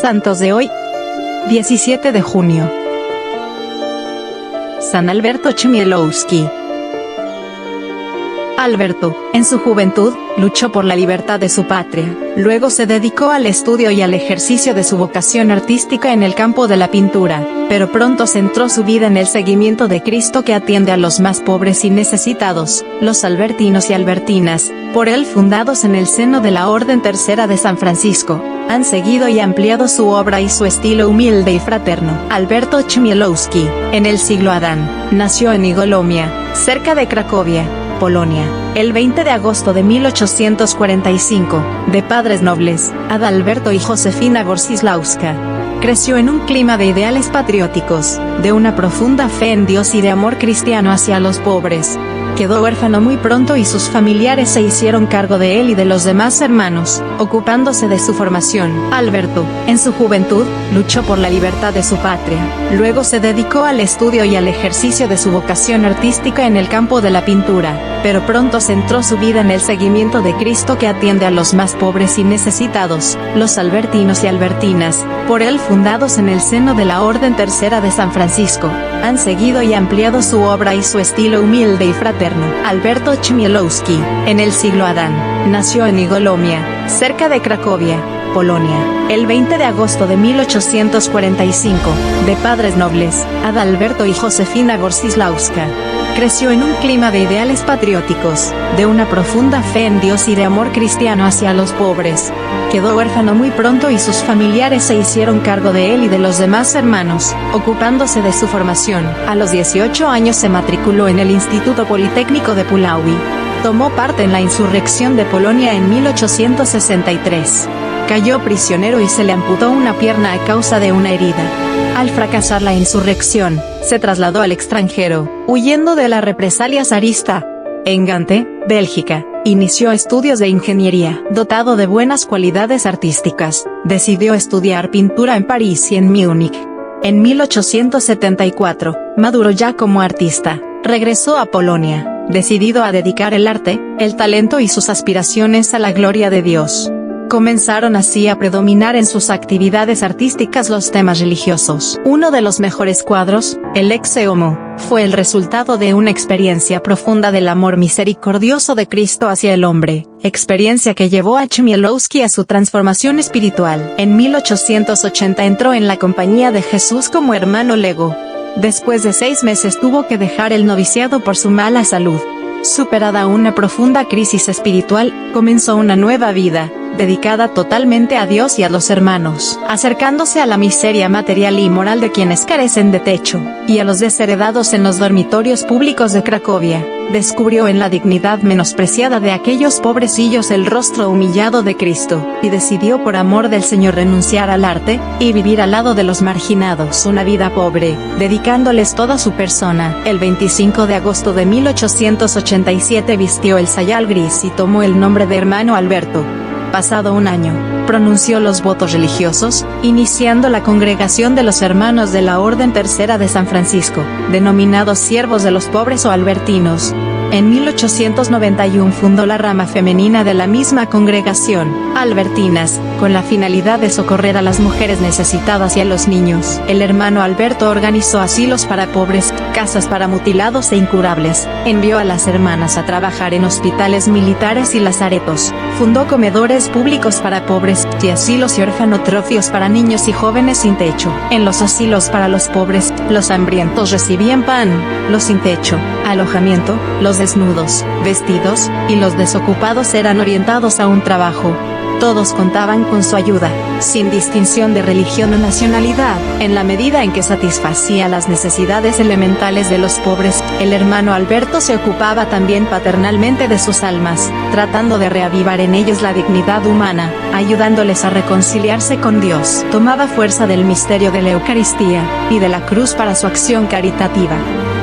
Santos de hoy, 17 de junio. San Alberto Chmielowski. Alberto, en su juventud, luchó por la libertad de su patria, luego se dedicó al estudio y al ejercicio de su vocación artística en el campo de la pintura, pero pronto centró su vida en el seguimiento de Cristo que atiende a los más pobres y necesitados, los albertinos y albertinas, por él fundados en el seno de la Orden Tercera de San Francisco, han seguido y ampliado su obra y su estilo humilde y fraterno. Alberto Chmielowski, en el siglo Adán, nació en Igolomia, cerca de Cracovia, Polonia, el 20 de agosto de 1845, de padres nobles, Adalberto y Josefina Gorsislawska. Creció en un clima de ideales patrióticos, de una profunda fe en Dios y de amor cristiano hacia los pobres. Quedó huérfano muy pronto y sus familiares se hicieron cargo de él y de los demás hermanos, ocupándose de su formación. Alberto, en su juventud, luchó por la libertad de su patria, luego se dedicó al estudio y al ejercicio de su vocación artística en el campo de la pintura, pero pronto centró su vida en el seguimiento de Cristo que atiende a los más pobres y necesitados, los albertinos y albertinas, por él fundados en el seno de la Orden Tercera de San Francisco, han seguido y ampliado su obra y su estilo humilde y fraterno. Alberto Chmielowski, en el siglo Adán, nació en Igolomia, cerca de Cracovia, Polonia, el 20 de agosto de 1845, de padres nobles, Adalberto y Josefina Gorsislawska. Creció en un clima de ideales patrióticos, de una profunda fe en Dios y de amor cristiano hacia los pobres. Quedó huérfano muy pronto y sus familiares se hicieron cargo de él y de los demás hermanos, ocupándose de su formación. A los 18 años se matriculó en el Instituto Politécnico de Puławy. Tomó parte en la insurrección de Polonia en 1863. Cayó prisionero y se le amputó una pierna a causa de una herida. Al fracasar la insurrección, se trasladó al extranjero, huyendo de la represalia zarista. En Gante, Bélgica, inició estudios de ingeniería. Dotado de buenas cualidades artísticas, decidió estudiar pintura en París y en Múnich. En 1874, maduró ya como artista, regresó a Polonia, decidido a dedicar el arte, el talento y sus aspiraciones a la gloria de Dios. Comenzaron así a predominar en sus actividades artísticas los temas religiosos. Uno de los mejores cuadros, el Ecce Homo, fue el resultado de una experiencia profunda del amor misericordioso de Cristo hacia el hombre, experiencia que llevó a Chmielowski a su transformación espiritual. En 1880 entró en la Compañía de Jesús como hermano lego. Después de 6 meses tuvo que dejar el noviciado por su mala salud. Superada una profunda crisis espiritual, comenzó una nueva vida, dedicada totalmente a Dios y a los hermanos, acercándose a la miseria material y moral de quienes carecen de techo, y a los desheredados en los dormitorios públicos de Cracovia. Descubrió en la dignidad menospreciada de aquellos pobrecillos el rostro humillado de Cristo, y decidió por amor del Señor renunciar al arte, y vivir al lado de los marginados una vida pobre, dedicándoles toda su persona. El 25 de agosto de 1887 vistió el sayal gris y tomó el nombre de hermano Alberto. Pasado un año, pronunció los votos religiosos, iniciando la congregación de los hermanos de la Orden Tercera de San Francisco, denominados siervos de los pobres o albertinos. En 1891 fundó la rama femenina de la misma congregación, Albertinas, con la finalidad de socorrer a las mujeres necesitadas y a los niños. El hermano Alberto organizó asilos para pobres, casas para mutilados e incurables, envió a las hermanas a trabajar en hospitales militares y lazaretos, fundó comedores públicos para pobres, y asilos y orfanotrofios para niños y jóvenes sin techo. En los asilos para los pobres, los hambrientos recibían pan, los sin techo, alojamiento, los desnudos, vestidos, y los desocupados eran orientados a un trabajo. Todos contaban con su ayuda, sin distinción de religión o nacionalidad, en la medida en que satisfacía las necesidades elementales de los pobres. El hermano Alberto se ocupaba también paternalmente de sus almas, tratando de reavivar en ellos la dignidad humana, ayudándoles a reconciliarse con Dios. Tomaba fuerza del misterio de la Eucaristía, y de la cruz para su acción caritativa.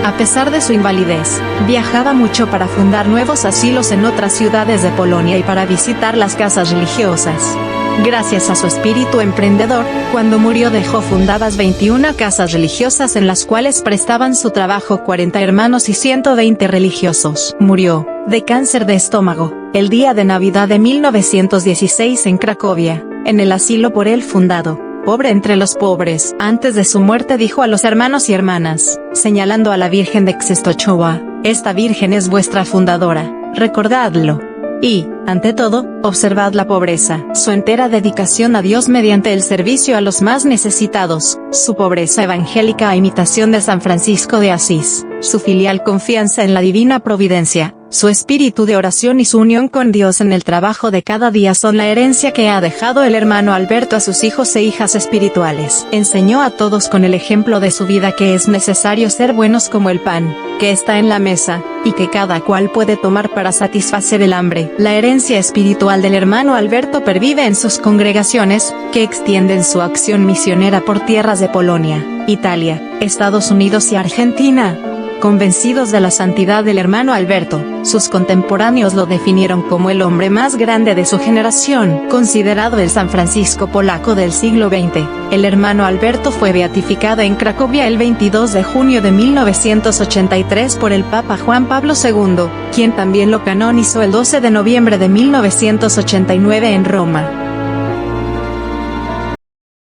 A pesar de su invalidez, viajaba mucho para fundar nuevos asilos en otras ciudades de Polonia y para visitar las casas religiosas. Gracias a su espíritu emprendedor, cuando murió dejó fundadas 21 casas religiosas en las cuales prestaban su trabajo 40 hermanos y 120 religiosos. Murió, de cáncer de estómago, el día de Navidad de 1916 en Cracovia, en el asilo por él fundado, pobre entre los pobres. Antes de su muerte dijo a los hermanos y hermanas, señalando a la Virgen de Xestochoa: esta Virgen es vuestra fundadora, recordadlo. Y, ante todo, observad la pobreza, su entera dedicación a Dios mediante el servicio a los más necesitados, su pobreza evangélica a imitación de San Francisco de Asís, su filial confianza en la divina providencia, su espíritu de oración y su unión con Dios en el trabajo de cada día son la herencia que ha dejado el hermano Alberto a sus hijos e hijas espirituales. Enseñó a todos con el ejemplo de su vida que es necesario ser buenos como el pan, que está en la mesa, y que cada cual puede tomar para satisfacer el hambre. La herencia espiritual del hermano Alberto pervive en sus congregaciones, que extienden su acción misionera por tierras de Polonia, Italia, Estados Unidos y Argentina. Convencidos de la santidad del hermano Alberto, sus contemporáneos lo definieron como el hombre más grande de su generación, considerado el San Francisco polaco del siglo XX. El hermano Alberto fue beatificado en Cracovia el 22 de junio de 1983 por el Papa Juan Pablo II, quien también lo canonizó el 12 de noviembre de 1989 en Roma.